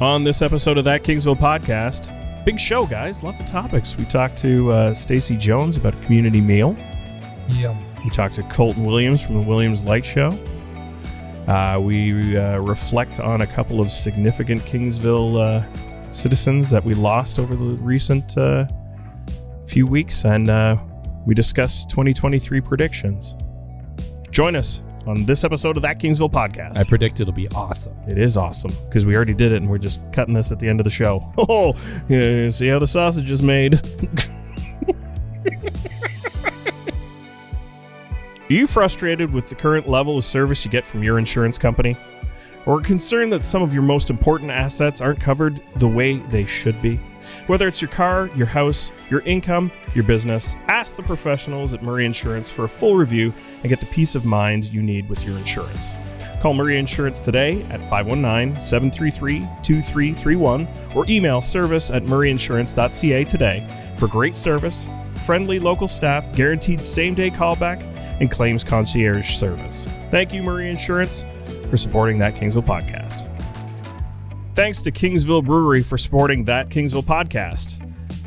On this episode of That Kingsville Podcast, big show, guys. Lots of topics. We talked to Stacey Jones about a community meal. Yum. We talked to Colton Williams from the Williams Light Show. We reflect on a couple of significant Kingsville citizens that we lost over the recent few weeks, and we discuss 2023 predictions. Join us on this episode of That Kingsville Podcast. I predict it'll be awesome. It is awesome, because we already did it, and we're just cutting this at the end of the show. Oh, yeah, see how the sausage is made. Are you frustrated with the current level of service you get from your insurance company? Or concerned that some of your most important assets aren't covered the way they should be? Whether it's your car, your house, your income, your business, ask the professionals at Murray Insurance for a full review and get the peace of mind you need with your insurance. Call Murray Insurance today at 519-733-2331 or email service@murrayinsurance.ca today for great service, friendly local staff, guaranteed same-day callback, and claims concierge service. Thank you, Murray Insurance, for supporting That Kingsville Podcast. Thanks to Kingsville Brewery for supporting That Kingsville Podcast.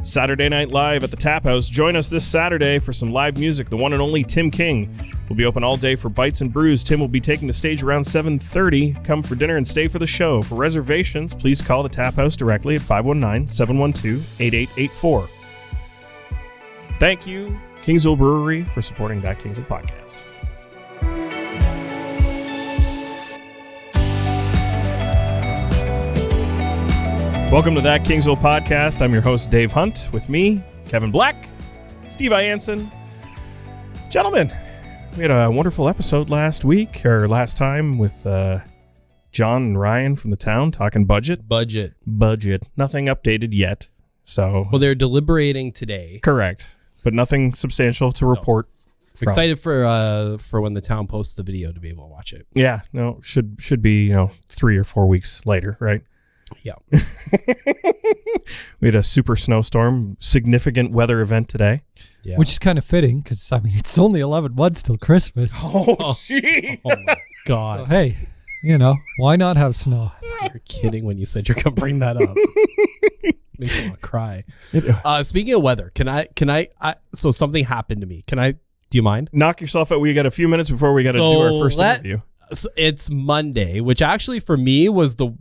Saturday Night Live at the Tap House. Join us this Saturday for some live music. The one and only Tim King will be open all day for bites and brews. Tim will be taking the stage around 7:30. Come for dinner and stay for the show. For reservations, please call the Tap House directly at 519-712-8884. Thank you, Kingsville Brewery, for supporting That Kingsville Podcast. Welcome to That Kingsville Podcast. I'm your host, Dave Hunt. With me, Kevin Black, Steve Ianson. Gentlemen, we had a wonderful episode last time with John and Ryan from the town talking budget. Budget. Nothing updated yet. So, well, they're deliberating today. Correct, but nothing substantial to report. Excited for when the town posts the video to be able to watch it. Yeah, no, should be 3 or 4 weeks later, right? Yeah. We had a super snowstorm, significant weather event today. Yeah. Which is kind of fitting because, it's only 11 months till Christmas. Oh, gee. Oh, my God. So, hey, why not have snow? You're kidding when you said you're going to bring that up. Makes me want to cry. Speaking of weather, so something happened to me. Do you mind? Knock yourself out. We got a few minutes before we got to do our first interview. So it's Monday, which actually for me was the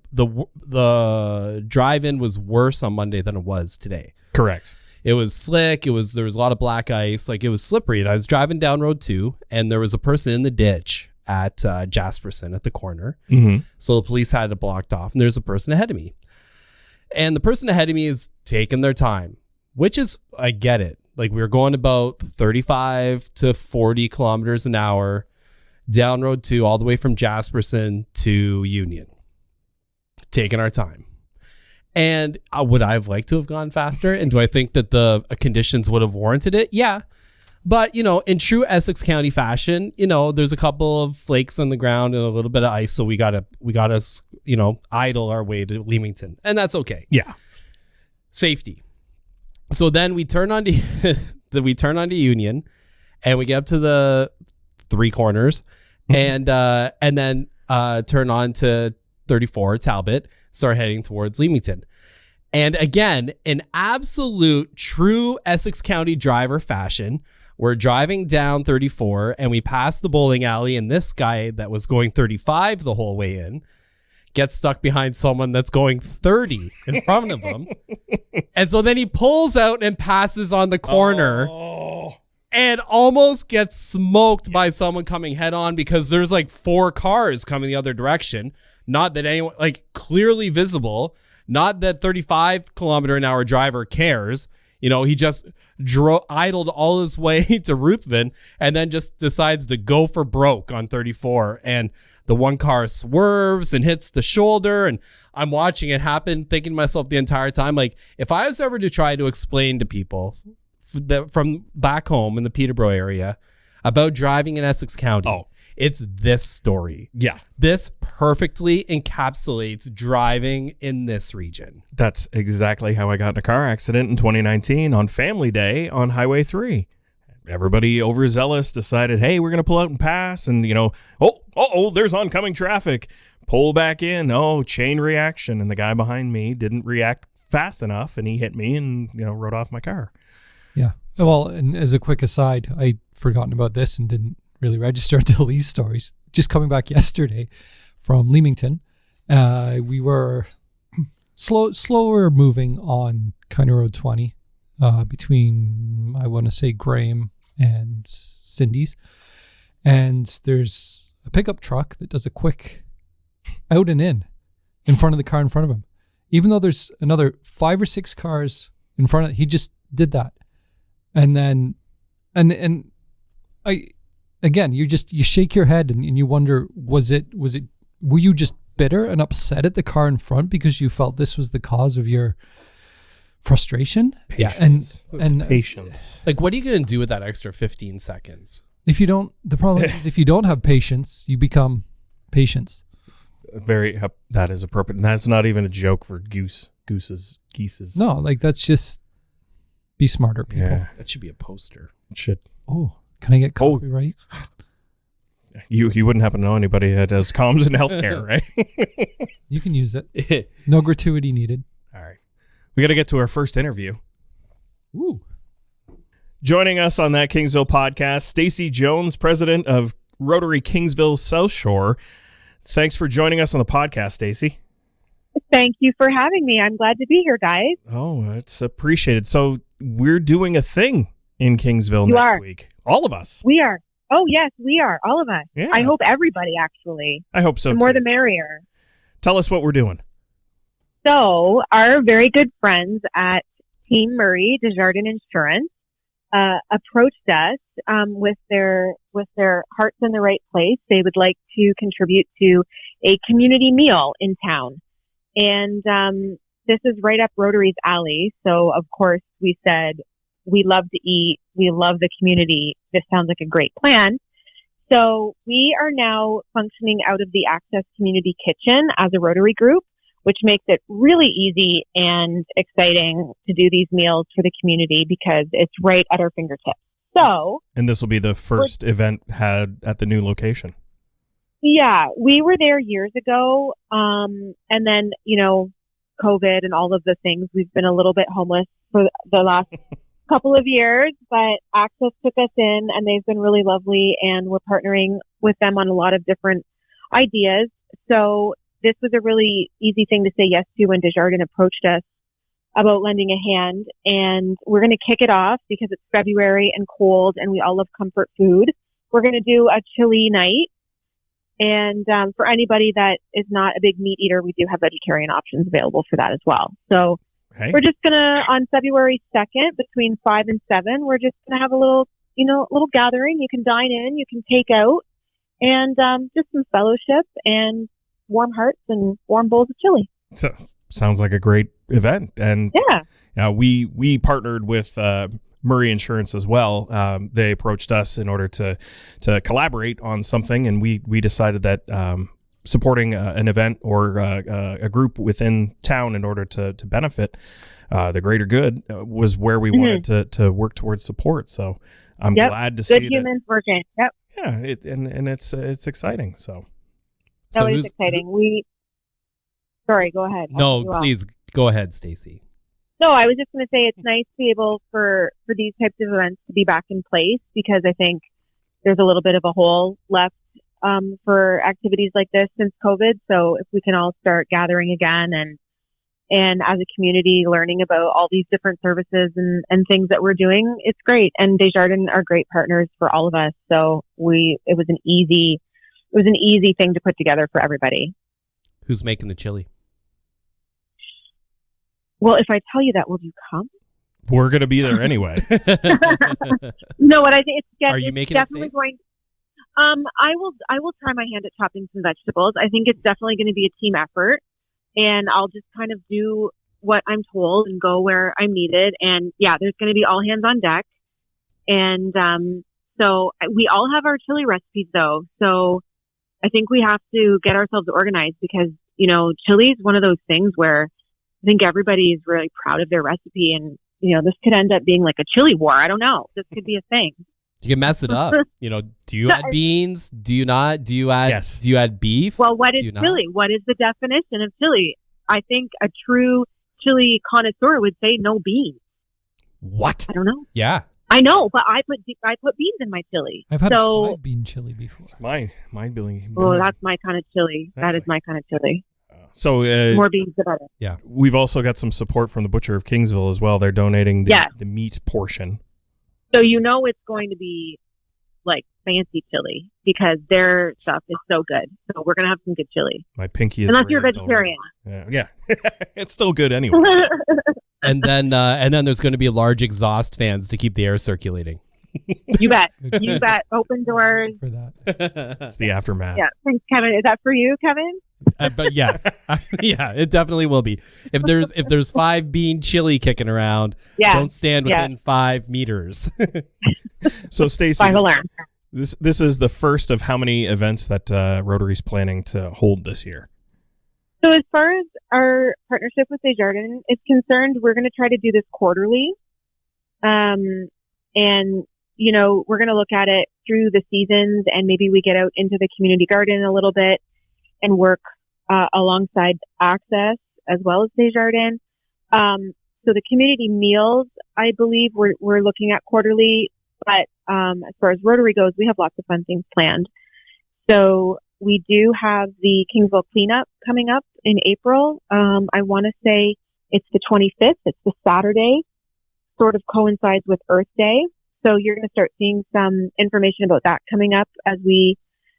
drive-in was worse on Monday than it was today. Correct. It was slick. There was a lot of black ice. It was slippery. And I was driving down Road 2, and there was a person in the ditch at Jasperson at the corner. Mm-hmm. So the police had it blocked off, and there's a person ahead of me. And the person ahead of me is taking their time, which is, I get it. We were going about 35 to 40 kilometers an hour down Road 2 all the way from Jasperson to Union, taking our time. And would I have liked to have gone faster? And do I think that the conditions would have warranted it? Yeah. But, in true Essex County fashion, there's a couple of flakes on the ground and a little bit of ice. So we gotta idle our way to Leamington, and that's okay. Yeah. Safety. So then we turn onto Union, and we get up to the 3 corners, and then turn on to 34 Talbot, start heading towards Leamington. And again, in absolute true Essex County driver fashion, we're driving down 34 and we pass the bowling alley, and this guy that was going 35 the whole way in gets stuck behind someone that's going 30 in front of him. And so then he pulls out and passes on the corner. And almost gets smoked by someone coming head on because there's 4 cars coming the other direction. Not that anyone, clearly visible. Not that 35 kilometer an hour driver cares. He just idled all his way to Ruthven and then just decides to go for broke on 34. And the one car swerves and hits the shoulder. And I'm watching it happen, thinking to myself the entire time, if I was ever to try to explain to people from back home in the Peterborough area about driving in Essex County, it's this story. Yeah. This perfectly encapsulates driving in this region. That's exactly how I got in a car accident in 2019 on Family Day on Highway 3. everybody overzealous decided, hey, we're going to pull out and pass. And, you know, there's oncoming traffic. pull back in. Oh, chain reaction. And the guy behind me didn't react fast enough, and he hit me and, rode off my car. Yeah. So, well, and as a quick aside, I'd forgotten about this and didn't really register until these stories. Just coming back yesterday from Leamington, we were slower moving on County Road 20 between, I want to say, Graham and Cindy's. And there's a pickup truck that does a quick out and in front of the car in front of him. Even though there's another 5 or 6 cars in front of it, he just did that. And then, and I, again, you shake your head and you wonder, were you just bitter and upset at the car in front because you felt this was the cause of your frustration? Patience. And patience. Like, what are you going to do with that extra 15 seconds? The problem is if you don't have patience, you become patience. That is appropriate. And that's not even a joke for geeses. No, like that's just be smarter, people. Yeah. That should be a poster. It should. Oh, can I get copyright? You wouldn't happen to know anybody that does comms in healthcare, right? You can use it. No gratuity needed. All right. We got to get to our first interview. Ooh. Joining us on That Kingsville Podcast, Stacey Jones, president of Rotary Kingsville Southshore. Thanks for joining us on the podcast, Stacey. Thank you for having me. I'm glad to be here, guys. Oh, it's appreciated. So we're doing a thing in Kingsville next week. All of us. We are. Oh, yes, we are. All of us. Yeah. I hope everybody, actually. I hope so, The more too. the merrier. Tell us what we're doing. So our very good friends at Team Murray Desjardins Insurance approached us with their hearts in the right place. They would like to contribute to a community meal in town. And this is right up Rotary's alley. So, of course, we said, we love to eat. We love the community. This sounds like a great plan. So we are now functioning out of the Access Community Kitchen as a Rotary group, which makes it really easy and exciting to do these meals for the community because it's right at our fingertips. So, And this will be the first event had at the new location. yeah, we were there years ago. And then, COVID and all of the things, we've been a little bit homeless for the last couple of years, but Access took us in and they've been really lovely and we're partnering with them on a lot of different ideas. So this was a really easy thing to say yes to when Desjardins approached us about lending a hand. And we're going to kick it off because it's February and cold and we all love comfort food. We're going to do a chili night. And for anybody that is not a big meat eater, we do have vegetarian options available for that as well. So we're just going to, on February 2nd, between 5 and 7, we're just going to have a little gathering. You can dine in, you can take out, and just some fellowship and warm hearts and warm bowls of chili. So, sounds like a great event. And we partnered with Murray Insurance as well. They approached us in order to collaborate on something, and we decided that supporting an event or a group within town in order to benefit the greater good was where we wanted to work towards support. So I'm glad to see good humans working. Yep. Yeah, it's exciting. So it's exciting. Sorry, go ahead. No, please go ahead, Stacey. No, I was just going to say it's nice to be able for these types of events to be back in place because I think there's a little bit of a hole left for activities like this since COVID. So if we can all start gathering again and as a community learning about all these different services and things that we're doing, it's great. And Desjardins are great partners for all of us. So it was an easy thing to put together for everybody. Who's making the chili? Well, if I tell you that, will you come? We're going to be there anyway. No, what I think Are you making definitely going. I will try my hand at chopping some vegetables. I think it's definitely going to be a team effort, and I'll just kind of do what I'm told and go where I'm needed. And yeah, there's going to be all hands on deck. And so we all have our chili recipes though. So I think we have to get ourselves organized because chili is one of those things where I think everybody is really proud of their recipe, and this could end up being like a chili war. I don't know. This could be a thing. You can mess it up. Do you add beans? Do you not? Do you add? Yes. Do you add beef? Well, what is chili? What is the definition of chili? I think a true chili connoisseur would say no beans. What? I don't know. Yeah. I know, but I put beans in my chili. I've had a 5-bean chili before. It's mine Billy. Oh, that's my kind of chili. Exactly. That is my kind of chili. So More beans, the better. Yeah. We've also got some support from the Butcher of Kingsville as well. They're donating the meat portion. So it's going to be like fancy chili because their stuff is so good. So we're going to have some good chili. My pinky is unless you're a vegetarian. Yeah. It's still good anyway. And then there's going to be large exhaust fans to keep the air circulating. You bet. You bet. Open doors. For that. It's the aftermath. Yeah. Thanks, Kevin. Is that for you, Kevin? But yes, yeah, it definitely will be. If there's 5-bean chili kicking around, don't stand within 5 meters. So Stacey, Final learn. This is the first of how many events that Rotary's planning to hold this year? So as far as our partnership with Desjardins is concerned, we're going to try to do this quarterly. And, we're going to look at it through the seasons, and maybe we get out into the community garden a little bit and work alongside Access as well as Desjardins. So the community meals, I believe we're looking at quarterly, but as far as Rotary goes, we have lots of fun things planned. So we do have the Kingsville cleanup coming up in April. I want to say it's the 25th. It's the Saturday, sort of coincides with Earth Day. So you're going to start seeing some information about that coming up as we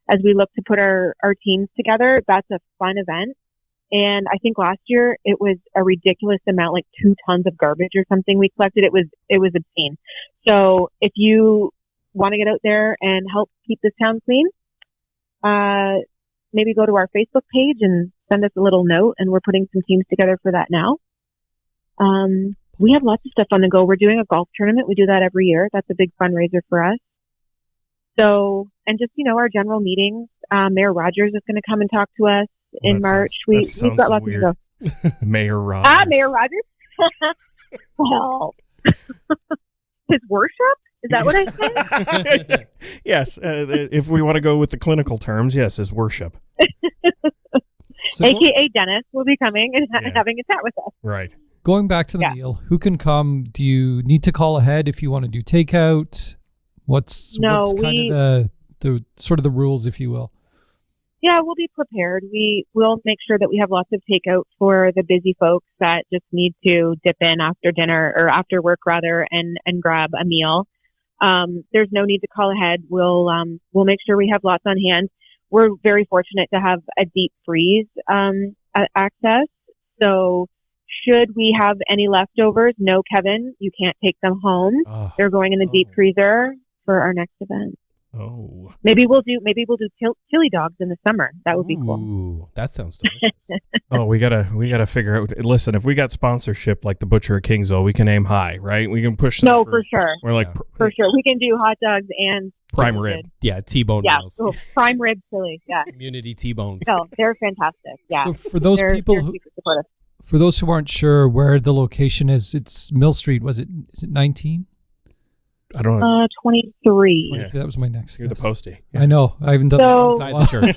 look to put our teams together. That's a fun event. And I think last year it was a ridiculous amount, like 2 tons of garbage or something we collected. It was obscene. So if you want to get out there and help keep this town clean, maybe go to our Facebook page and send us a little note, and we're putting some teams together for that now. We have lots of stuff on the go. We're doing a golf tournament. We do that every year. That's a big fundraiser for us. So, and just, our general meetings, Mayor Rogers is going to come and talk to us in March. We've got lots of stuff. Mayor Rogers. Mayor Rogers? Well, his worship? Is that what I said? Yes. If we want to go with the clinical terms, yes, his worship. AKA Dennis will be coming and having a chat with us. Right. Going back to the meal, who can come? Do you need to call ahead if you want to do takeout? What's kind of the sort of the rules, if you will? Yeah, we'll be prepared. We will make sure that we have lots of takeout for the busy folks that just need to dip in after dinner or after work rather and grab a meal. There's no need to call ahead. We'll make sure we have lots on hand. We're very fortunate to have a deep freeze access. So should we have any leftovers, no, Kevin, you can't take them home. They're going in the deep freezer for our next event. Oh, maybe we'll do chili dogs in the summer. That would be cool. Ooh, that sounds delicious. we gotta figure out. Listen, if we got sponsorship like the Butcher of Kingsville, we can aim high, right? We can push. No, for sure. We're like for sure. We can do hot dogs and prime rib. Yeah, T-bone meals. Oh, prime rib chili. Yeah, community T-bones. No, they're fantastic. Yeah. So for those people for those who aren't sure where the location is, it's Mill Street. Is it 19? I don't know. 23. Yeah. That was my next. You're guess. the postie. Yeah. I know. I haven't done that inside the church.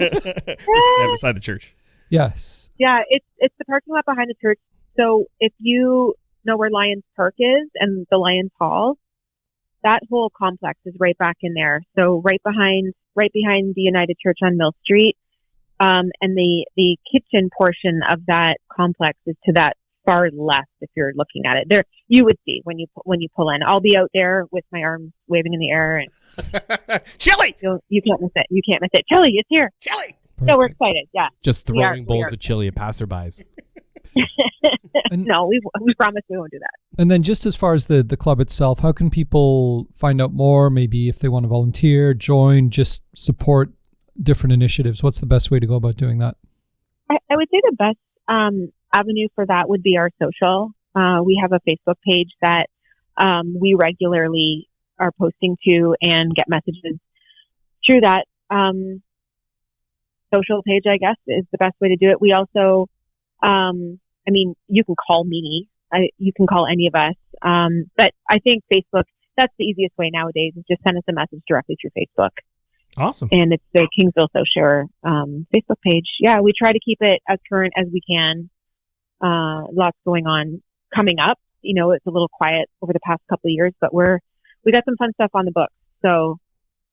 Beside the church. Yes. Yeah, it's the parking lot behind the church. So if you know where Lions Park is and the Lions Hall, that whole complex is right back in there. So right behind the United Church on Mill Street, and the kitchen portion of that complex is to that far left. If you're looking at it, there you would see when you pull in. I'll be out there with my arms waving in the air and chili. You can't miss it. You can't miss it. Chili, it's here. Chili. Perfect. So we're excited. Yeah. Just throwing bowls of chili at passerbys. No, we promise we won't do that. And then just as far as the club itself, how can people find out more? Maybe if they want to volunteer, join, just support different initiatives. What's the best way to go about doing that? I would say the best avenue for that would be our social. We have a Facebook page that we regularly are posting to and get messages through that social page, I guess, is the best way to do it. We also, you can call me. You can call any of us. But I think Facebook, that's the easiest way nowadays, is just send us a message directly through Facebook. Awesome. And it's the Kingsville Southshore Facebook page. Yeah, we try to keep it as current as we can. Lots going on coming up. It's a little quiet over the past couple of years, but we got some fun stuff on the books. So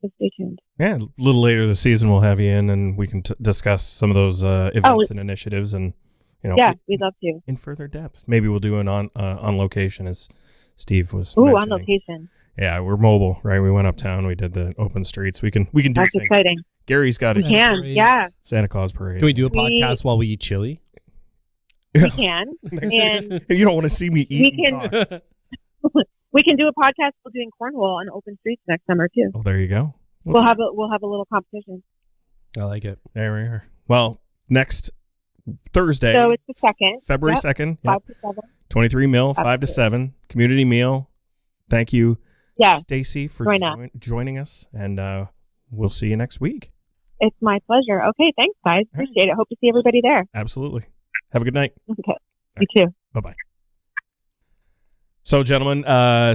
just stay tuned. Yeah, a little later this season we'll have you in, and we can discuss some of those events and initiatives, and yeah, we'd love to in further depth. Maybe we'll do an on location, as Steve was mentioning. On location. Yeah, we're mobile, right? We went uptown. We did the open streets. We can do That's things. Exciting. Gary's got We can, yeah. Santa Claus parade. Can we do a podcast while we eat chili? We can. And you don't want to see me eat. We can do a podcast while doing cornhole on open streets next summer too. Well, there you go. We'll have a little competition. I like it. There we are. Well, next Thursday. So it's the 2nd. February 2nd. 5 to 7. 23 mil, 5 to 7. Community meal. Thank you, Stacey, for joining us, and we'll see you next week. It's my pleasure. Okay, thanks, guys. Appreciate it. Hope to see everybody there. Absolutely. Have a good night. Okay. You too. Bye-bay. So, gentlemen,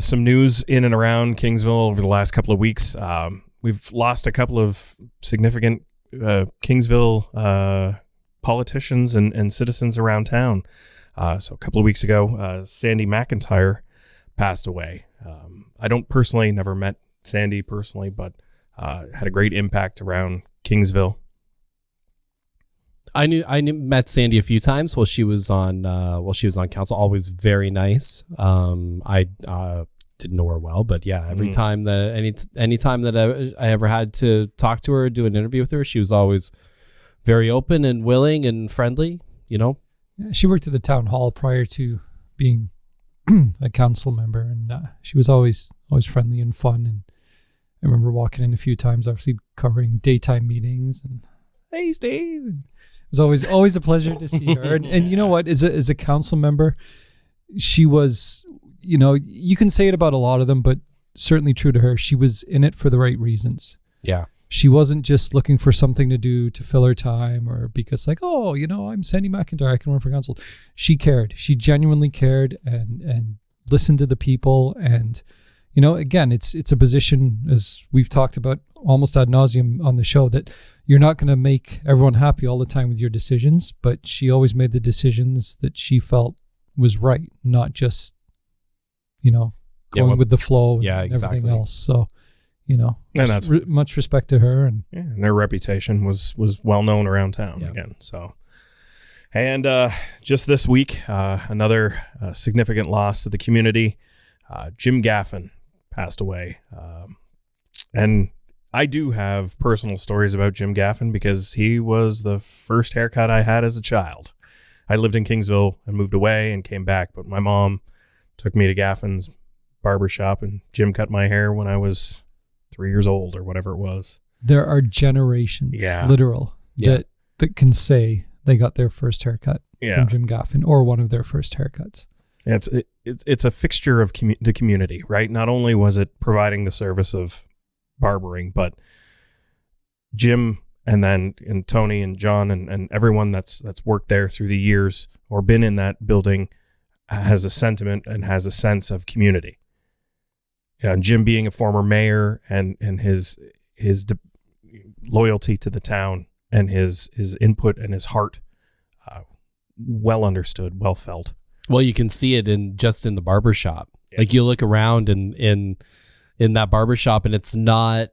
some news in and around Kingsville over the last couple of weeks. We've lost a couple of significant Kingsville politicians and citizens around town. So a couple of weeks ago, Sandy McIntyre passed away. I don't personally, never met Sandy personally, but had a great impact around Kingsville. I met Sandy a few times while she was on council. Always very nice. I didn't know her well, but yeah, every time that any time that I ever had to talk to her, do an interview with her, she was always very open and willing and friendly. Yeah, she worked at the town hall prior to being a council member, and she was always friendly and fun. And I remember walking in a few times, obviously covering daytime meetings, and hey, Steve. And it was always a pleasure to see her. And you know what? As a council member, she was, you can say it about a lot of them, but certainly true to her. She was in it for the right reasons. Yeah. She wasn't just looking for something to do to fill her time, or because I'm Sandy McIntyre, I can run for council. She cared. She genuinely cared and listened to the people. And, again, it's a position, as we've talked about almost ad nauseum on the show, that you're not going to make everyone happy all the time with your decisions, but she always made the decisions that she felt was right, not just, going with the flow and everything else. So, and that's much respect to her, and her reputation was well known around town again. So, and just this week, another significant loss to the community. Jim Gaffin passed away, and I do have personal stories about Jim Gaffin because he was the first haircut I had as a child. I lived in Kingsville and moved away and came back, but my mom took me to Gaffin's barbershop, and Jim cut my hair when I was 3 years old or whatever it was. There are generations, literal, that can say they got their first haircut from Jim Gaffin or one of their first haircuts. It's a fixture of the community, right? Not only was it providing the service of barbering, but Jim and Tony and John and everyone that's worked there through the years or been in that building has a sentiment and has a sense of community. Jim being a former mayor and his loyalty to the town and his input and his heart, well understood, well felt. Well, you can see it in the barbershop. Yeah. Like you look around in that barbershop, and it's not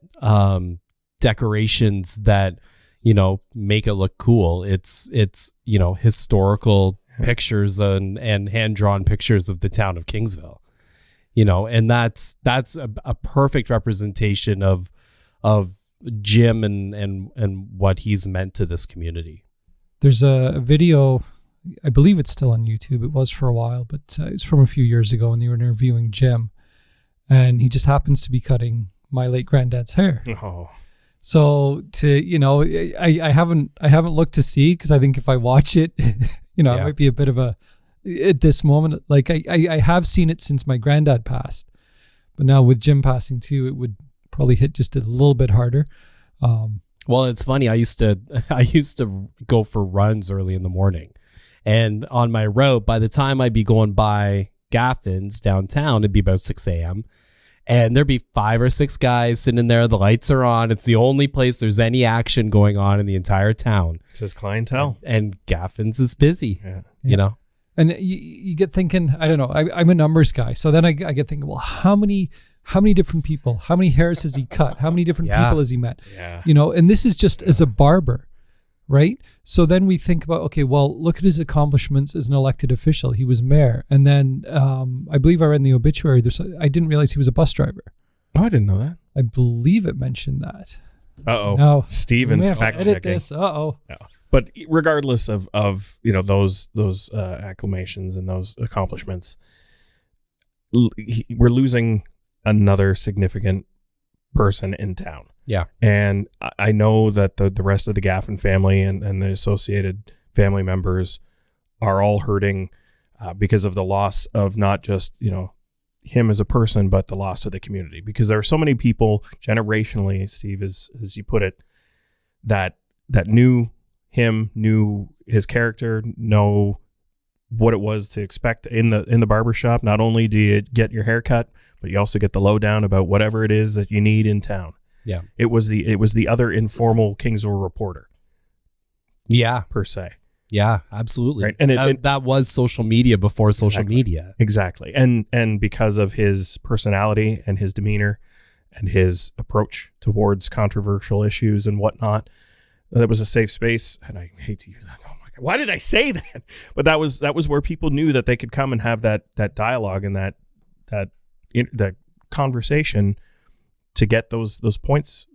decorations that make it look cool. It's historical pictures and hand drawn pictures of the town of Kingsville. And that's a perfect representation of Jim and what he's meant to this community. There's a video, I believe it's still on YouTube. It was for a while, but it's from a few years ago, and they were interviewing Jim, and he just happens to be cutting my late granddad's hair. Oh. So I haven't looked to see, because I think if I watch it, it might be a bit of a, at this moment, like I have seen it since my granddad passed, but now with Jim passing too, it would probably hit just a little bit harder. Well, it's funny. I used to go for runs early in the morning, and on my route, by the time I'd be going by Gaffin's downtown, it'd be about 6 a.m. And there'd be 5 or 6 guys sitting there. The lights are on. It's the only place there's any action going on in the entire town. It's his clientele. And Gaffin's is busy, you know? And you get thinking, I don't know, I'm a numbers guy. So then I get thinking, well, how many different people, how many hairs has he cut? How many different people has he met? Yeah. You know, and this is just as a barber, right? So then we think about, okay, well, look at his accomplishments as an elected official. He was mayor. And then I believe I read in the obituary, I didn't realize he was a bus driver. Oh, I didn't know that. I believe it mentioned that. Uh-oh. No. Steven fact edit checking. this. Uh-oh. No. But regardless of those acclamations and those accomplishments, we're losing another significant person in town. Yeah. And I know that the rest of the Gaffin family and the associated family members are all hurting because of the loss of not just, him as a person, but the loss of the community. Because there are so many people generationally, Steve, as you put it, that knew him, knew his character, know what it was to expect in the barbershop. Not only do you get your hair cut, but you also get the lowdown about whatever it is that you need in town. Yeah. It was the other informal Kingsville reporter. Yeah. Per se. Yeah, absolutely. Right. And that was social media before social media. Exactly. And because of his personality and his demeanor and his approach towards controversial issues and whatnot, that was a safe space. And I hate to use that. Oh my God. Why did I say that? But that was where people knew that they could come and have that dialogue and that conversation to get those points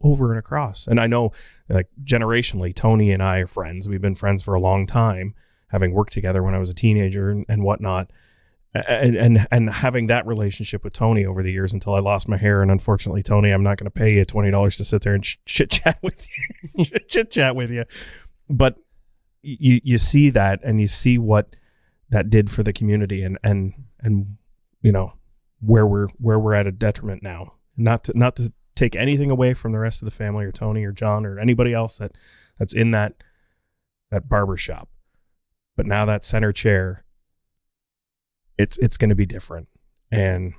over and across. And I know, like, generationally, Tony and I are friends. We've been friends for a long time, having worked together when I was a teenager and whatnot. And having that relationship with Tony over the years until I lost my hair. And unfortunately, Tony, I'm not going to pay you $20 to sit there and chit chat with you. But you see that, and you see what that did for the community, and where we're at a detriment now. Not to take anything away from the rest of the family or Tony or John or anybody else that's in that barber shop, but now that center chair, it's going to be different. And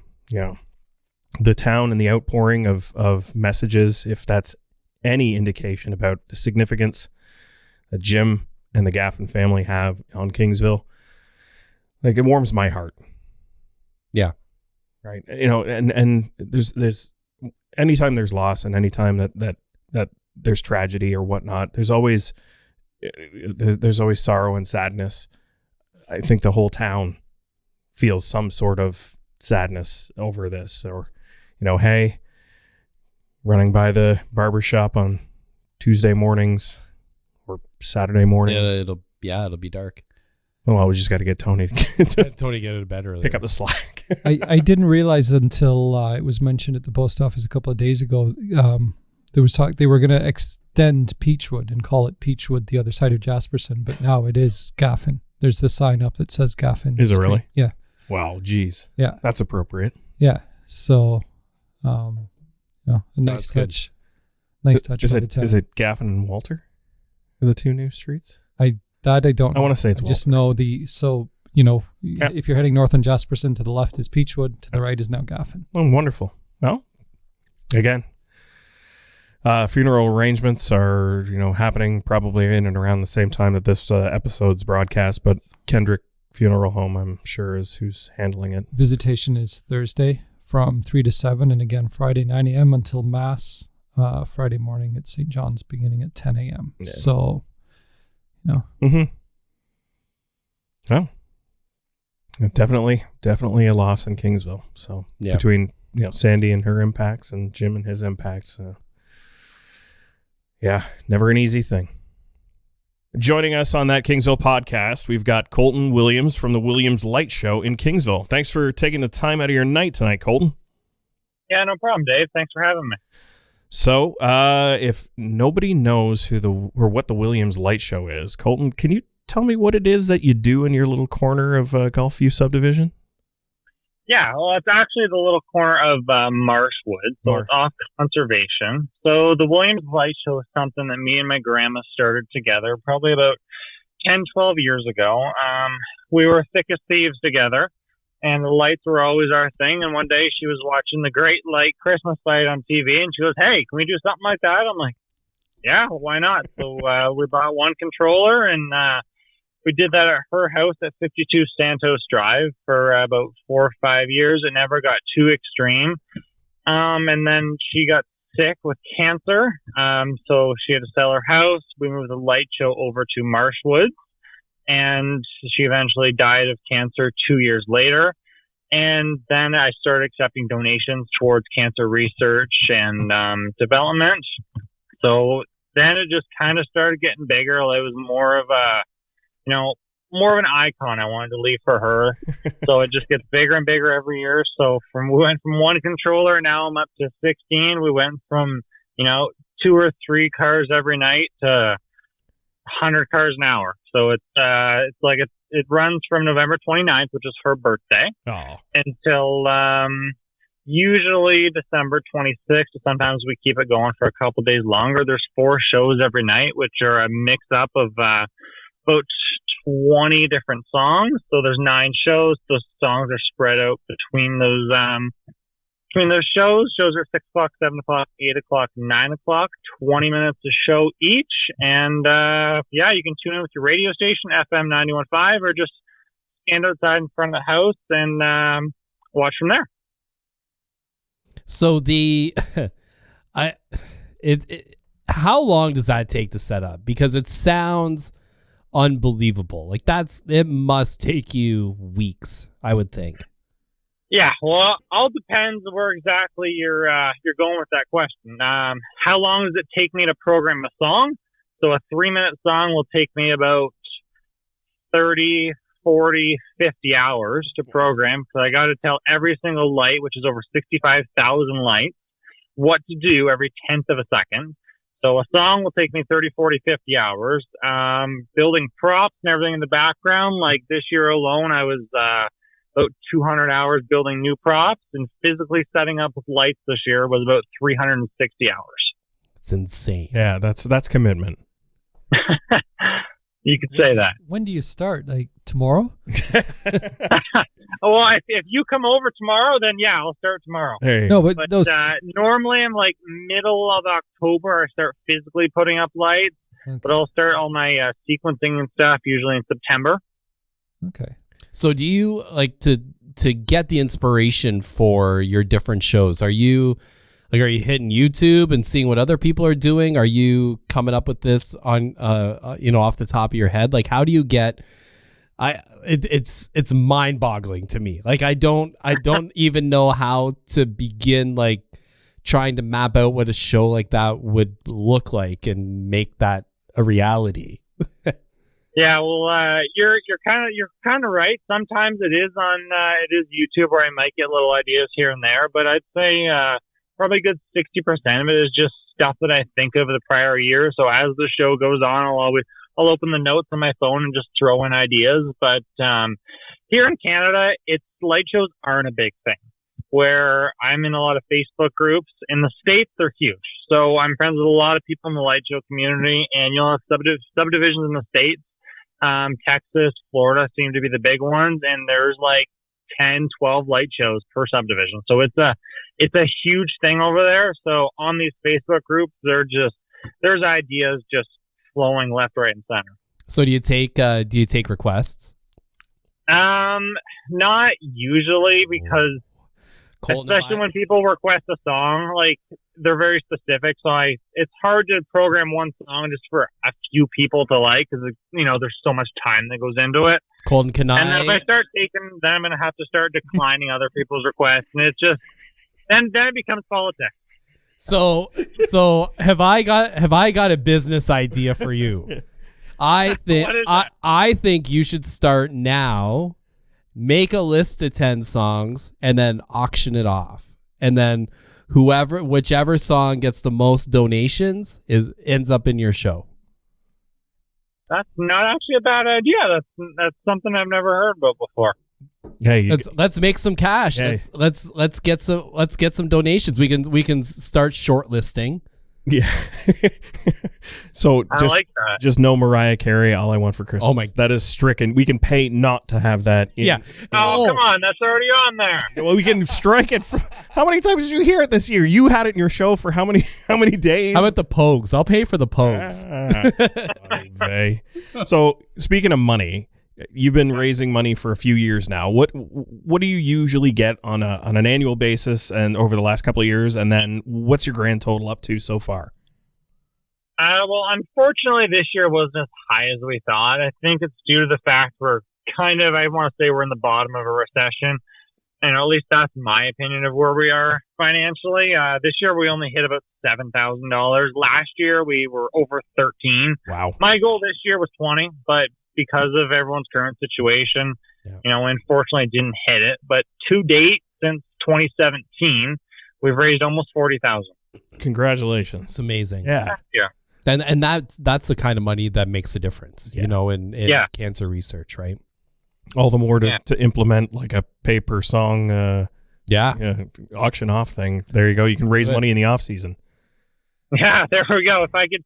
the town and the outpouring of messages, if that's any indication about the significance that Jim and the Gaffin family have on Kingsville, like, it warms my heart. Yeah. Right. And there's anytime there's loss and anytime that there's tragedy or whatnot, there's always sorrow and sadness. I think the whole town feels some sort of sadness over this, or, hey, running by the barbershop on Tuesday mornings or Saturday mornings. It'll be dark. Well, we just got to get Tony to Tony get to bed early. Pick up the slack. I didn't realize until it was mentioned at the post office a couple of days ago. There was talk they were going to extend Peachwood and call it Peachwood, the other side of Jasperson, but now it is Gaffin. There's the sign up that says Gaffin. Is it really? Yeah. Wow, geez. Yeah. That's appropriate. Yeah. So, a nice touch. Nice touch by the town. Is it Gaffin and Walter? Are the two new streets? I don't know. I want to say it's I Walter. just know if you're heading north on Jasperson, to the left is Peachwood, to the right is now Gaffin. Oh, wonderful. Well, again, funeral arrangements are, happening probably in and around the same time that this episode's broadcast, but Kendrick Funeral Home, I'm sure, is who's handling it. Visitation is Thursday from 3 to 7, and again Friday 9 a.m. until Mass. Friday morning at St. John's beginning at 10 a.m. Yeah. So, Mm-hmm. Well, definitely a loss in Kingsville. So between Sandy and her impacts and Jim and his impacts, never an easy thing. Joining us on That Kingsville Podcast, we've got Colton Williams from the Williams Light Show in Kingsville. Thanks for taking the time out of your night tonight, Colton. Yeah, no problem, Dave. Thanks for having me. So, if nobody knows what the Williams Light Show is, Colton, can you tell me what it is that you do in your little corner of Gulfview subdivision? Yeah, well, it's actually the little corner of Marshwood, so it's off conservation. So the Williams Light Show is something that me and my grandma started together probably about 10, 12 years ago. We were thick as thieves together, and the lights were always our thing. And one day she was watching the Great Light Christmas light on TV, and she goes, "Hey, can we do something like that?" I'm like, "Yeah, why not?" So we bought one controller, and we did that at her house at 52 Santos Drive for about 4 or 5 years. It never got too extreme. And then she got sick with cancer. So she had to sell her house. We moved the light show over to Marshwood, and she eventually died of cancer 2 years later. And then I started accepting donations towards cancer research and development. So then it just kind of started getting bigger. It was more of an icon I wanted to leave for her. So it just gets bigger and bigger every year. So we went from one controller, now I'm up to 16. We went from, 2 or 3 cars every night to 100 cars an hour. So it runs from November 29th, which is her birthday, until usually December 26th. Sometimes we keep it going for a couple days longer. There's 4 shows every night, which are a mix up of about 20 different songs. So there's 9 shows. Those songs are spread out between those shows. Shows are 6 o'clock, 7 o'clock, 8 o'clock, 9 o'clock, 20 minutes a show each. And you can tune in with your radio station, FM 91.5, or just stand outside in front of the house and watch from there. So how long does that take to set up? Because it sounds unbelievable. Like it must take you weeks, I would think. Yeah, well, all depends where exactly you're going with that question. How long does it take me to program a song? So a 3-minute song will take me about 30, 40, 50 hours to program. So I got to tell every single light, which is over 65,000 lights, what to do every 10th of a second. So a song will take me 30, 40, 50 hours. Building props and everything in the background. Like this year alone, I was about 200 hours building new props, and physically setting up with lights this year was about 360 hours. It's insane. Yeah, that's commitment. You could say that. When do you start? Like tomorrow? Well, if you come over tomorrow, then yeah, I'll start tomorrow. Hey. No, but normally I'm like middle of October, I start physically putting up lights. Okay. But I'll start all my sequencing and stuff usually in September. Okay. So do you like to get the inspiration for your different shows? Are you hitting YouTube and seeing what other people are doing? Are you coming up with this on off the top of your head? Like, how do you get? It's mind-boggling to me. Like, I don't even know how to begin like trying to map out what a show like that would look like and make that a reality. Yeah, well, you're kind of right. Sometimes it is YouTube where I might get little ideas here and there, but I'd say probably a good 60% of it is just stuff that I think of the prior year. So as the show goes on, I'll open the notes on my phone and just throw in ideas. But here in Canada, light shows aren't a big thing. Where I'm in a lot of Facebook groups. In the States, they're huge. So I'm friends with a lot of people in the light show community, and you'll have subdivisions in the States. Texas, Florida seem to be the big ones, and there's like 10, 12 light shows per subdivision. So it's a huge thing over there. So on these Facebook groups, there's ideas just flowing left, right, and center. So do you take requests? Not usually, because especially when people request a song, like they're very specific. So it's hard to program one song just for a few people to like, because there's so much time that goes into it. Colton, then if I start taking, then I'm going to have to start declining other people's requests, and it's just then it becomes politics. So have I got a business idea for you? I think you should start now. Make a list of 10 songs and then auction it off. And then whichever song gets the most donations ends up in your show. That's not actually a bad idea. That's something I've never heard about before. Hey, let's make some cash. Hey. Let's get some donations. We can start shortlisting Yeah. So I like that. just no Mariah Carey. All I Want for Christmas. Oh my- that is stricken. We can pay not to have that. Yeah. Oh, come on. That's already on there. Well, we can strike it. How many times did you hear it this year? You had it in your show for how many days? How about the Pogues? I'll pay for the Pogues. Okay. So speaking of money, you've been raising money for a few years now. What do you usually get on an annual basis and over the last couple of years? And then what's your grand total up to so far? Well, unfortunately, this year wasn't as high as we thought. I think it's due to the fact we're I want to say we're in the bottom of a recession. And at least that's my opinion of where we are financially. This year, we only hit about $7,000. Last year, we were over 13. Wow. My goal this year was 20, but because of everyone's current situation, unfortunately didn't hit it. But to date, since 2017, we've raised almost 40,000. Congratulations. It's amazing. Yeah. And that's the kind of money that makes a difference, in cancer research, right? All the more to implement like a pay per song auction off thing. There you go. You can raise money in the off season. Yeah, there we go. If I could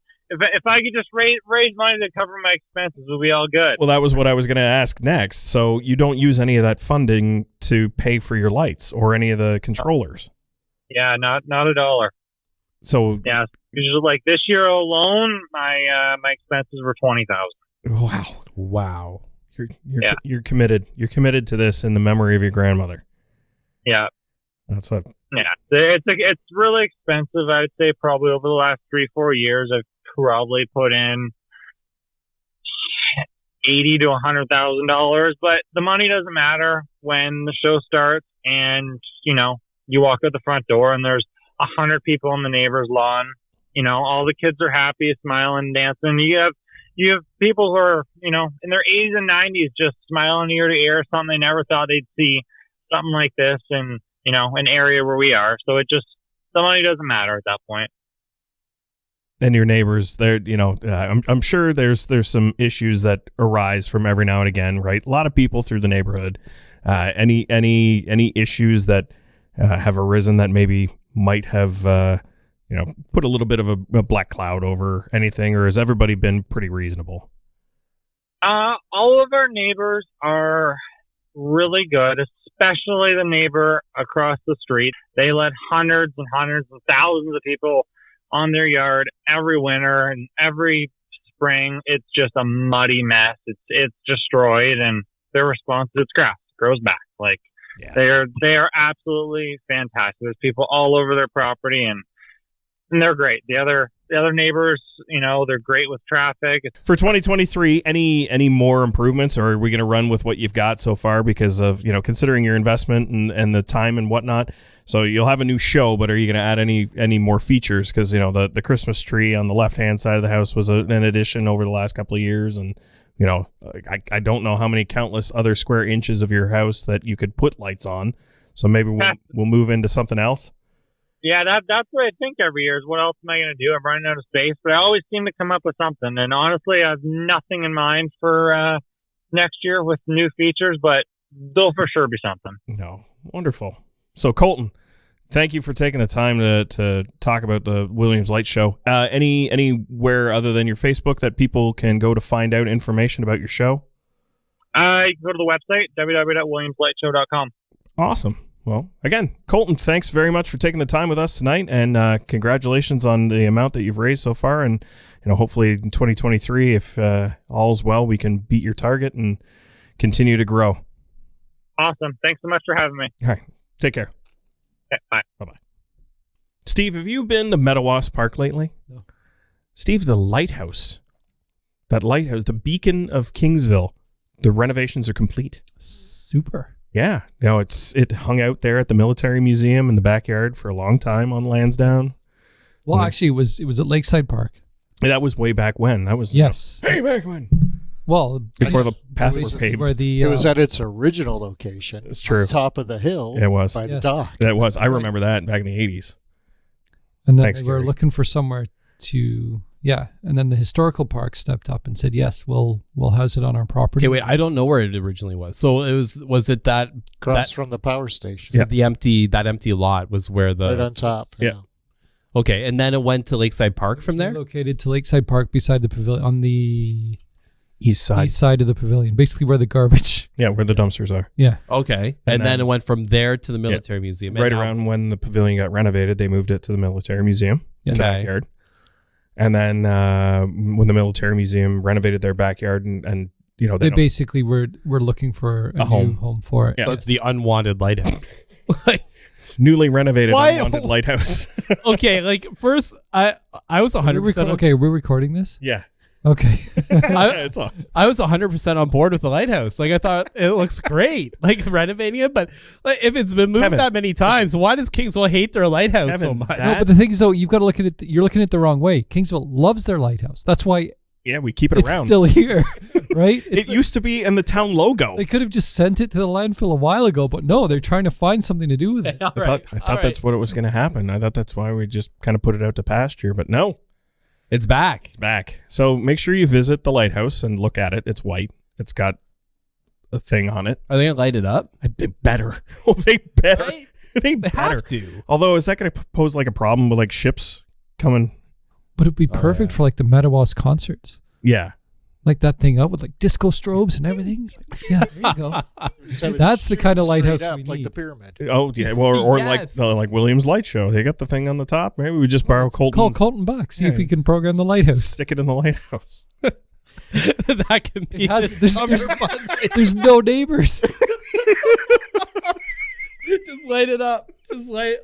just raise money to cover my expenses, we'll be all good. Well, that was what I was going to ask next. So you don't use any of that funding to pay for your lights or any of the controllers? Yeah, not $1. So yeah, usually like this year alone, my expenses were $20,000. Wow. You're committed. You're committed to this in the memory of your grandmother. Yeah. It's really expensive. I'd say probably over the last 3-4 years, I've probably put in $80,000 to $100,000. But the money doesn't matter when the show starts, and you walk out the front door and there's 100 people on the neighbor's lawn. All the kids are happy, smiling, dancing. You have people who are, in their 80s and 90s just smiling ear to ear, something they never thought they'd see, something like this in, an area where we are. So the money doesn't matter at that point. And your neighbors, they're, I'm sure there's some issues that arise from every now and again, right? A lot of people through the neighborhood. Any issues that have arisen that maybe might have, put a little bit of a black cloud over anything, or has everybody been pretty reasonable? All of our neighbors are really good, especially the neighbor across the street. They let hundreds and hundreds and thousands of people on their yard every winter and every spring. It's just a muddy mess. It's destroyed, and their response is it's grass. It grows back. They are absolutely fantastic. There's people all over their property, and they're great. The other neighbors, they're great with traffic. For 2023, any more improvements, or are we going to run with what you've got so far because of, considering your investment and the time and whatnot? So you'll have a new show, but are you going to add any more features? Because, the Christmas tree on the left-hand side of the house was an addition over the last couple of years. And, I don't know how many countless other square inches of your house that you could put lights on. So maybe we'll move into something else. Yeah, that's what I think every year is what else am I going to do? I'm running out of space, but I always seem to come up with something. And honestly, I have nothing in mind for next year with new features, but there'll for sure be something. No, wonderful. So Colton, thank you for taking the time to talk about the Williams Light Show. Anywhere other than your Facebook that people can go to find out information about your show? You can go to the website, www.williamslightshow.com. Awesome. Well, again, Colton, thanks very much for taking the time with us tonight, and congratulations on the amount that you've raised so far. And hopefully in 2023, if all's well, we can beat your target and continue to grow. Awesome. Thanks so much for having me. All right. Take care. Okay, bye. Bye-bye. Steve, have you been to Mettawas Park lately? No. Steve, the lighthouse. That lighthouse, the beacon of Kingsville. The renovations are complete. Super. Yeah. It hung out there at the military museum in the backyard for a long time on Lansdowne. Well, actually, it was at Lakeside Park. That was way back when. That was yes. Way back when. Well, before the paths were paved. It was at its original location. It's true. On top of the hill. It was. By the dock. It was. I remember that back in the 80s. And then they were looking for somewhere to... Yeah, and then the historical park stepped up and said, "Yes, we'll house it on our property." Okay, wait, I don't know where it originally was. So was it that across from the power station? So that empty lot was where the right on top. Yeah. Okay, and then it went to Lakeside Park from there? Located to Lakeside Park beside the pavilion on the East side. east side of the pavilion, basically where the garbage. Yeah, where the dumpsters are. Yeah. Okay. And then it went from there to the military museum. And Right now- around when the pavilion got renovated, they moved it to the military museum in the Okay. backyard. And then when the military museum renovated their backyard and they They basically were looking for a new home for it. Yeah. So it's the unwanted lighthouse. Like, it's newly renovated Why- unwanted lighthouse. okay, like first, I was 100%. Okay, we're recording this? Yeah. Okay. It's all. I was 100% on board with the lighthouse. Like I thought it looks great, like renovating it. But like, if it's been moved Kevin. that many times, why does Kingsville hate their lighthouse so Kevin, much? that- No, but the thing is, though, you've got to look at it. You're looking at it the wrong way. Kingsville loves their lighthouse. That's why Yeah, we keep it it's around. still here, right? It used to be in the town logo. They could have just sent it to the landfill a while ago, but no, they're trying to find something to do with it. All I right, thought all right. that's what it was going to happen. I thought that's why we just kind of put it out to pasture, but no, It's back. it's back. So make sure you visit the lighthouse and look at it. It's white. It's got a thing on it. Are they gonna light it up? They better. Oh, they better. Right? They They better. have to. Although, is that going to pose like a problem with like ships coming? But it'd be perfect for like the Mettawas concerts. Yeah. Like that thing up with like disco strobes and everything. Yeah, there you go. That's the kind of lighthouse we like need. the pyramid. Oh, yeah. Well, or Yes. like Williams Light Show. They got the thing on the top. Maybe we just borrow Call Colton's. Colton back. See if Yeah. he can program the lighthouse. Stick it in the lighthouse. That can be. It has- the there's- summer there's- fun. There's no neighbors. Just light it up. Just light.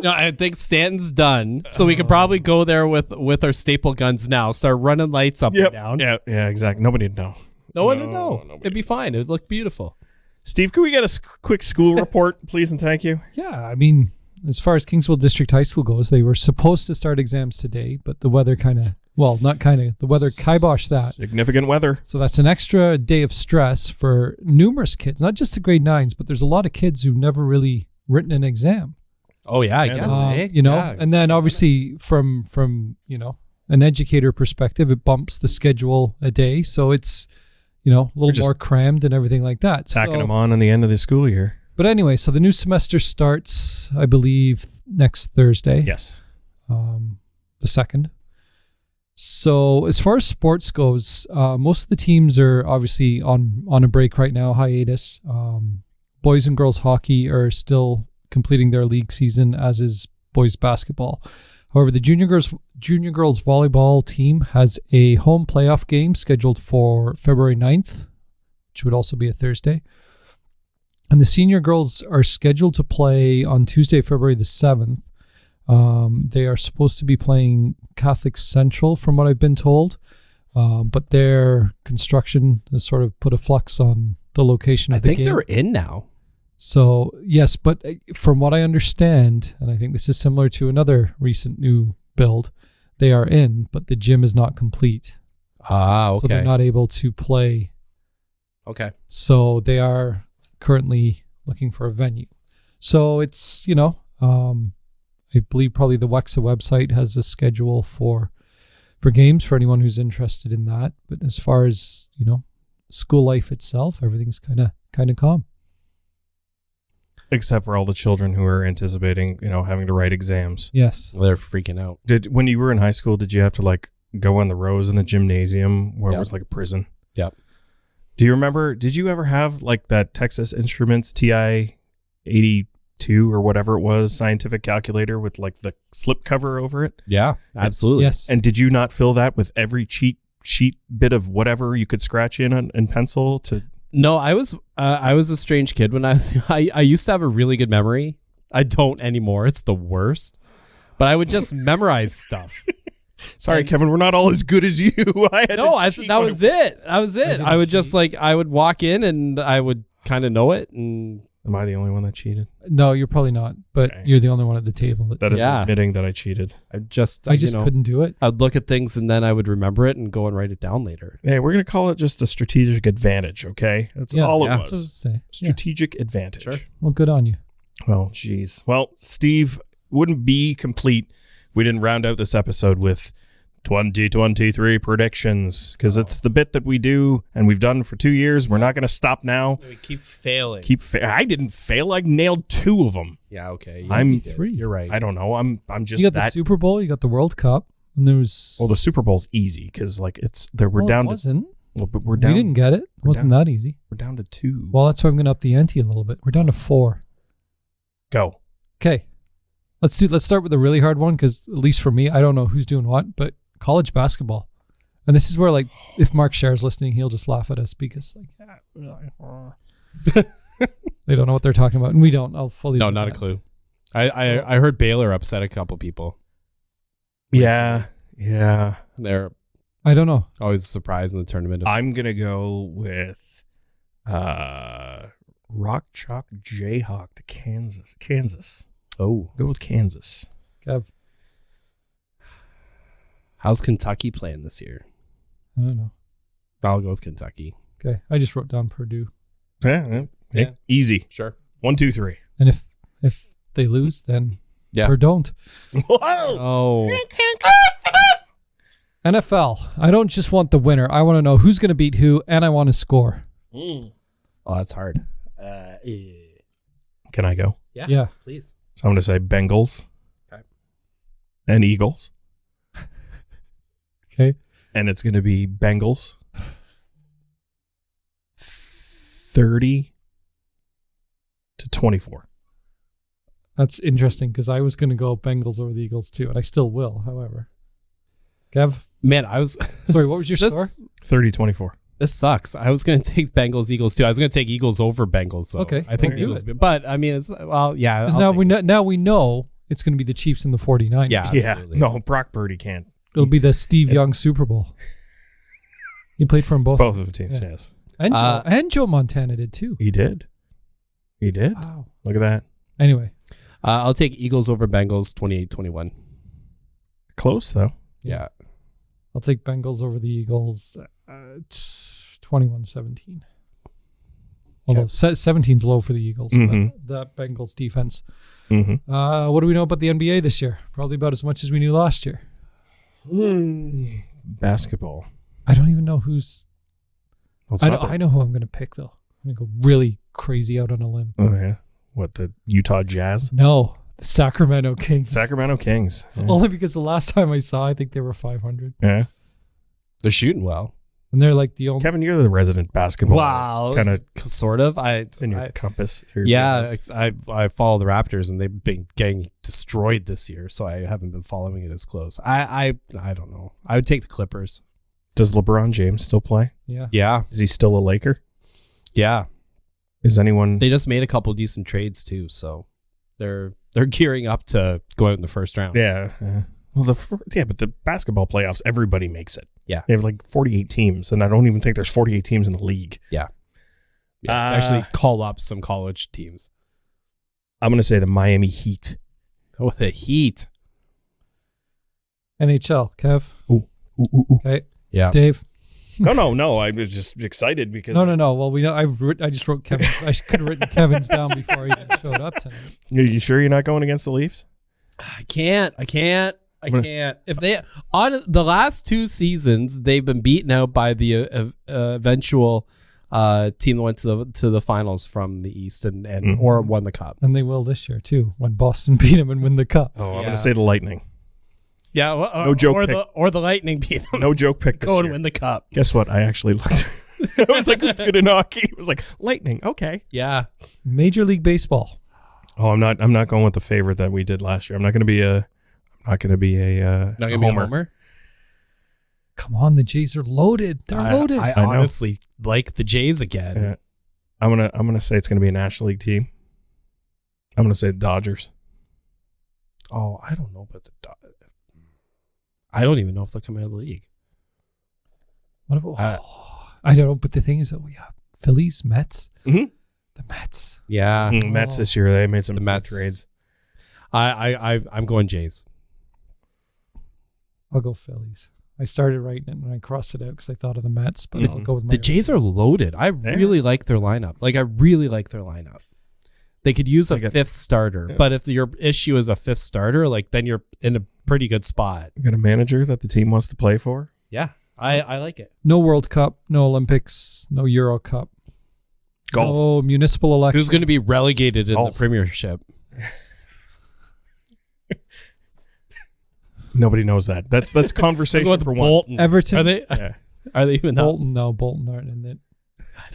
No, I think Stanton's done, so we could probably go there with our staple guns now. Start running lights up and down. Yeah, exactly. Nobody'd know. No one would know. nobody It'd be fine. It'd look beautiful. Steve, could we get a quick school report, please, and thank you? Yeah, I mean, as far as Kingsville District High School goes, they were supposed to start exams today, but the weather the weather kiboshed that. Significant weather. So that's an extra day of stress for numerous kids, not just the grade 9s, but there's a lot of kids who've never really written an exam. Oh yeah, I Yeah, guess. Yeah. And then obviously from an educator perspective, it bumps the schedule a day, so it's a little just more crammed and everything like that. Tacking them on the end of the school year. But anyway, so the new semester starts, I believe, next Thursday. Yes. The 2nd. So as far as sports goes, most of the teams are obviously on a break right now, hiatus. Boys and girls hockey are still completing their league season, as is boys basketball. However, the junior girls volleyball team has a home playoff game scheduled for February 9th, which would also be a Thursday. And the senior girls are scheduled to play on Tuesday, February the 7th. They are supposed to be playing Catholic Central, from what I've been told. But their construction has sort of put a flux on the location I of the think game. they're in now. So, yes, but from what I understand, and I think this is similar to another recent new build, they are in, but the gym is not complete. Ah, okay. So they're not able to play. Okay. So they are currently looking for a venue. So it's, I believe probably the WEXA website has a schedule for games for anyone who's interested in that. But as far as, school life itself, everything's kind of calm. Except for all the children who are anticipating, having to write exams. Yes. Well, they're freaking out. When you were in high school, did you have to go on the rows in the gymnasium where it Yep. was like a prison? Yep. Do you remember, did you ever have that Texas Instruments TI-82 or whatever it was, scientific calculator with the slip cover over it? Yeah, absolutely. Yes. And did you not fill that with every cheat sheet bit of whatever you could scratch in pencil to... No, I was a strange kid when I used to have a really good memory. I don't anymore. It's the worst. But I would just memorize stuff. Sorry, Kevin, we're not all as good as you. That was it. That was it. I would just I would walk in and I would kind of know it. And Am I the only one that cheated? No, you're probably not, but Okay. you're the only one at the table. That is Yeah. admitting that I cheated. I just couldn't do it. I'd look at things and then I would remember it and go and write it down later. Hey, we're going to call it just a strategic advantage, okay? That's all it Yeah. That's what I was was. saying. Yeah. Strategic advantage. Sure. Well, good on you. Well, geez. Well, Steve, wouldn't be complete if we didn't round out this episode with 2023 predictions, because it's the bit that we do and we've done for 2 years. We're not going to stop now. We keep failing. I didn't fail. I nailed 2 of them. Yeah, okay. I'm 3. You're right. I don't know. I'm just You got that. the Super Bowl, you got the World Cup, and there was. Well, the Super Bowl's easy because like we're Well, down it wasn't. Well, but we're down. We didn't get it. It wasn't that easy. We're down to 2. Well, that's why I'm going to up the ante a little bit. We're down to 4. Go. Okay. Let's start with the really hard one, because at least for me, I don't know who's doing what, but college basketball. And this is where, like, if Mark Scher's listening, he'll just laugh at us because, like, they don't know what they're talking about, and we don't. I'll fully No, admit not a that. clue. I heard Baylor upset a couple people. Yeah. They're I don't know. always a surprise in the tournament. I'm gonna go with Rock Chalk Jayhawk to Kansas. Oh, Go with Kansas. Kev, how's Kentucky playing this year? I don't know. I'll go with Kentucky. Okay, I just wrote down Purdue. Yeah. Yeah. Easy. Sure. 1, 2, 3. And if they lose, then Yeah. or don't. Whoa! Oh, NFL. I don't just want the winner. I want to know who's going to beat who, and I want to score. oh, that's hard. Can I go? Yeah. please. So I'm gonna say Bengals Okay. and Eagles, Okay. and it's gonna be Bengals 30 to 24. That's interesting because I was going to go Bengals over the Eagles too, and I still will, however. Kev? Man, I was Sorry, what was your score? 30-24. This sucks. I was going to take Bengals, Eagles too. I was going to take Eagles over Bengals. So Okay, I think well, do Eagles. it. But I mean, it's yeah. Because I'll now take we know it's going to be the Chiefs and the 49ers. Yeah. Absolutely. Yeah. No, Brock Purdy can't. It'll be the Steve Young Super Bowl. He played for them both. Both of the teams, Yeah. yes. And Joe Montana did too. He did. Wow. Look at that. Anyway. I'll take Eagles over Bengals 28-21. Close, though. Yeah. I'll take Bengals over the Eagles 21-17. Although 17's low for the Eagles. Mhm. But that Bengals defense. Mm-hmm. What do we know about the NBA this year? Probably about as much as we knew last year. Basketball. I don't even know who's... Let's I not- know who I'm going to pick, though. I'm going to go really crazy out on a limb. Oh, yeah. What, the Utah Jazz? No, the Sacramento Kings. Sacramento Kings. Yeah. Only because the last time I saw, I think they were 500. Yeah. They're shooting well. And they're like the only... Kevin, you're the resident basketball. Wow. Kind of Sort of. in your compass. Your Yeah, compass. I follow the Raptors and they've been getting destroyed this year, so I haven't been following it as close. I don't know. I would take the Clippers. Does LeBron James still play? Yeah. Yeah, Is he still a Laker? yeah. Is anyone... They just made a couple decent trades too, so they're gearing up to go out in the first round. Yeah. Well, but the basketball playoffs, everybody makes it. Yeah. They have like 48 teams, and I don't even think there's 48 teams in the league. Yeah. Actually, call up some college teams. I'm going to say the Miami Heat. Oh, the Heat. NHL, Kev. Ooh. Okay. Yeah. Dave. No. I was just excited because... No. Well, we know. I just wrote Kevin's. I could have written Kevin's down before he even showed up tonight. Are you sure you're not going against the Leafs? I can't. If they on the last 2 seasons, they've been beaten out by the eventual team that went to the finals from the East and or won the cup. And they will this year too, when Boston beat him and win the cup. Oh, I'm Yeah. going to say the Lightning. Yeah, No joke Or pick. the Lightning beat them. No joke pick this Go and year. win the cup. Guess what? I actually looked. I was like, who's good in hockey? It was like, Lightning. Okay. Yeah. Major League Baseball. Oh, I'm not going with the favorite that we did last year. I'm not going to be a Not gonna be a homer. Come on, the Jays are loaded. They're loaded. I I know. honestly like the Jays again. Yeah. I'm gonna say it's gonna be a National League team. I'm gonna say the Dodgers. Oh, I don't know about the Dodgers. I don't even know if they'll come out of the league. What about, I don't know, but the thing is that we have Phillies, Mets. Mhm. The Mets. Yeah, Mets this year, they made some The Mets. trades. I'm going Jays. I'll go Phillies. I started writing it and I crossed it out because I thought of the Mets, but I'll go with my The Jays are loaded. I really like their lineup. They could use a Like fifth starter, but if your issue is a fifth starter, like then you're in a pretty good spot. You got a manager that the team wants to play for? Yeah, I like it. No World Cup, no Olympics, no Euro Cup. Golf. No municipal election. Who's going to be relegated in Golf. the Premiership? Nobody knows that. That's conversation for one. Bolton. Everton. Are they? Yeah. Are they even? Bolton? No, Bolton aren't in it.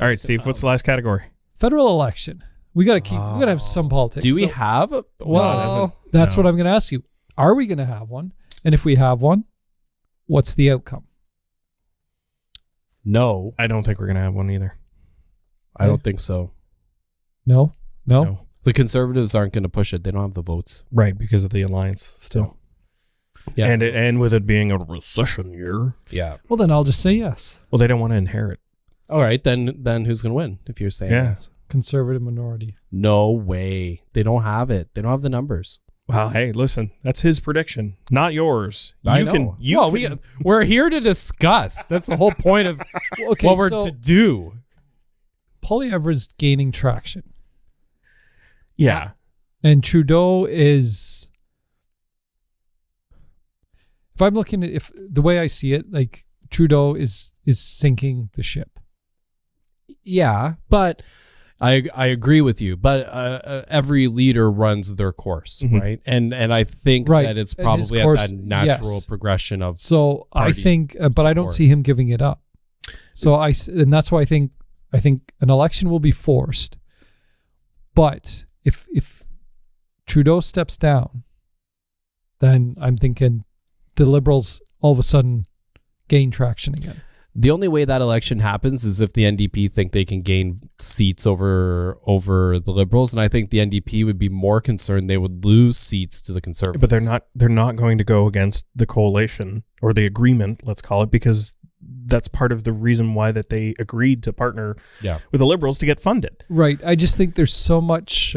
All right, Steve, what's the last category? Federal election. We got to have some politics. Do we So have? Well, that's No. what I'm going to ask you. Are we going to have one? And if we have one, what's the outcome? no, I don't think we're going to have one either. I don't think so. No. The Conservatives aren't going to push it. They don't have the votes. Right, because of the alliance still. Yeah. And with it being a recession year. Yeah. Well, then I'll just say yes. Well, they don't want to inherit. All right, then who's going to win if you're saying Yeah. yes? Conservative minority. No way. They don't have it. They don't have the numbers. Well, hey, listen, that's his prediction, not yours. I know. We're here to discuss. That's the whole point of Okay, what we're so to do. Poilievre's gaining traction. Yeah. And Trudeau is, if I'm looking at, if the way I see it, like Trudeau is sinking the ship. Yeah, but I agree with you. But every leader runs their course, Mhm. right? And I think Right. that it's And his probably course, at that natural yes. progression of. So I Party think, but I don't support. see him giving it up. So and that's why I think an election will be forced. But if Trudeau steps down, then I'm thinking the Liberals all of a sudden gain traction again. The only way that election happens is if the NDP think they can gain seats over the Liberals, and I think the NDP would be more concerned they would lose seats to the Conservatives. But they're not going to go against the coalition or the agreement, let's call it, because that's part of the reason why that they agreed to partner with the Liberals to get funded. Right. I just think there's so much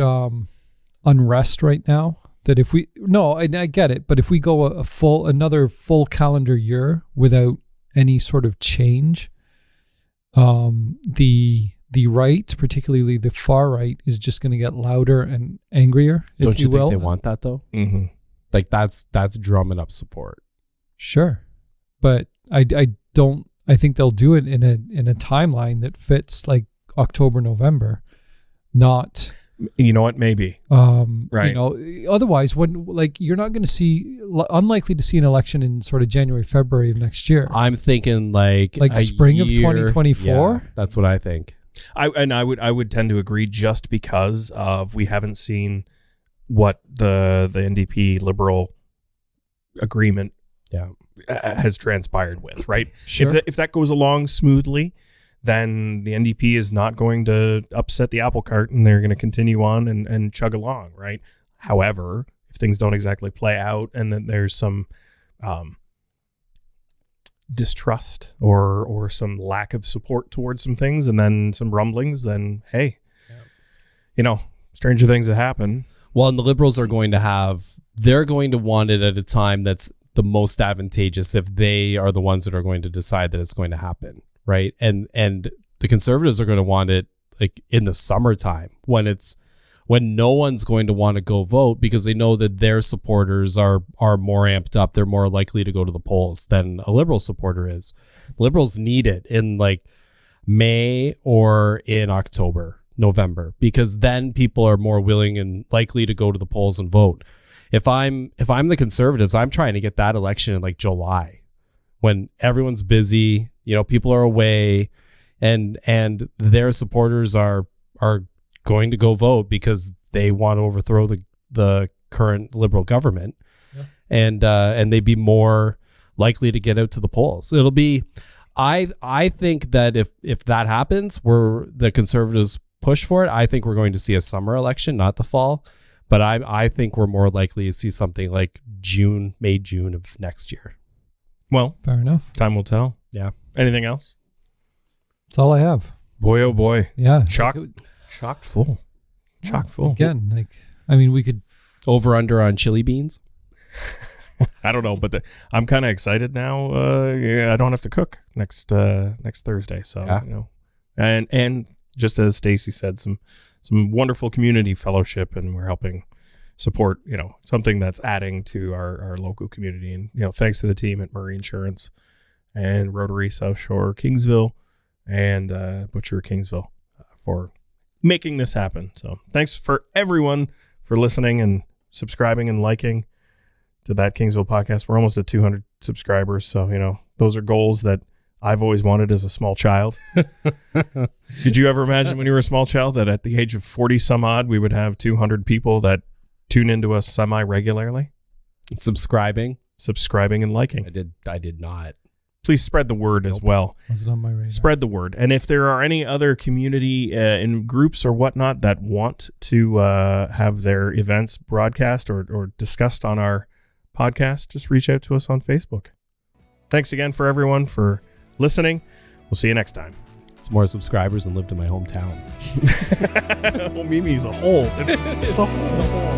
unrest right now that I get it, but if we go another full calendar year without any sort of change, the right, particularly the far right, is just going to get louder and angrier. Don't you will. think they want that though? Mm-hmm. Like that's drumming up support. Sure, but I don't. I think they'll do it in a timeline that fits like October, November, not. You know what? Maybe. Right. You know, otherwise, you're not going to see, unlikely to see an election in sort of January, February of next year. I'm thinking like spring of year. 2024. Yeah, that's what I think. I would tend to agree just because of we haven't seen what the NDP Liberal agreement has transpired with, right? Sure. If that goes along smoothly, then the NDP is not going to upset the apple cart and they're going to continue on and chug along, right? However, if things don't exactly play out and then there's some distrust or some lack of support towards some things and then some rumblings, then hey, stranger things have happened. Well, and the Liberals are going to they're going to want it at a time that's the most advantageous if they are the ones that are going to decide that it's going to happen. Right. And the Conservatives are going to want it like in the summertime when no one's going to want to go vote because they know that their supporters are more amped up. They're more likely to go to the polls than a Liberal supporter is. Liberals need it in like May or in October, November, because then people are more willing and likely to go to the polls and vote. If I'm the Conservatives, I'm trying to get that election in like July when everyone's busy. People are away and their supporters are going to go vote because they want to overthrow the current Liberal government. Yeah. And they'd be more likely to get out to the polls. It'll be, I think that if that happens, where the Conservatives push for it, I think we're going to see a summer election, not the fall. But I think we're more likely to see something like May, June of next year. Well, fair enough. Time will tell. Yeah. Anything else? That's all I have. Boy, oh boy. Yeah. Chock full. Chock full. Again, we could over under on chili beans. I don't know, but I'm kind of excited now. I don't have to cook next Thursday, so and just as Stacey said, some wonderful community fellowship, and we're helping support, something that's adding to our local community. And, thanks to the team at Murray Insurance and Rotary Southshore Kingsville and Butcher Kingsville for making this happen. So thanks for everyone for listening and subscribing and liking to That Kingsville Podcast. We're almost at 200 subscribers. So, those are goals that I've always wanted as a small child. Did you ever imagine when you were a small child that at the age of 40 some odd, we would have 200 people that tune into us semi-regularly? Subscribing and liking. I did not. Please spread the word as well. Was it on my radar? Spread the word. And if there are any other community in groups or whatnot that want to have their events broadcast or discussed on our podcast, just reach out to us on Facebook. Thanks again for everyone for listening. We'll see you next time. It's more subscribers than lived in my hometown. Well, Mimi's a hole. It's a hole.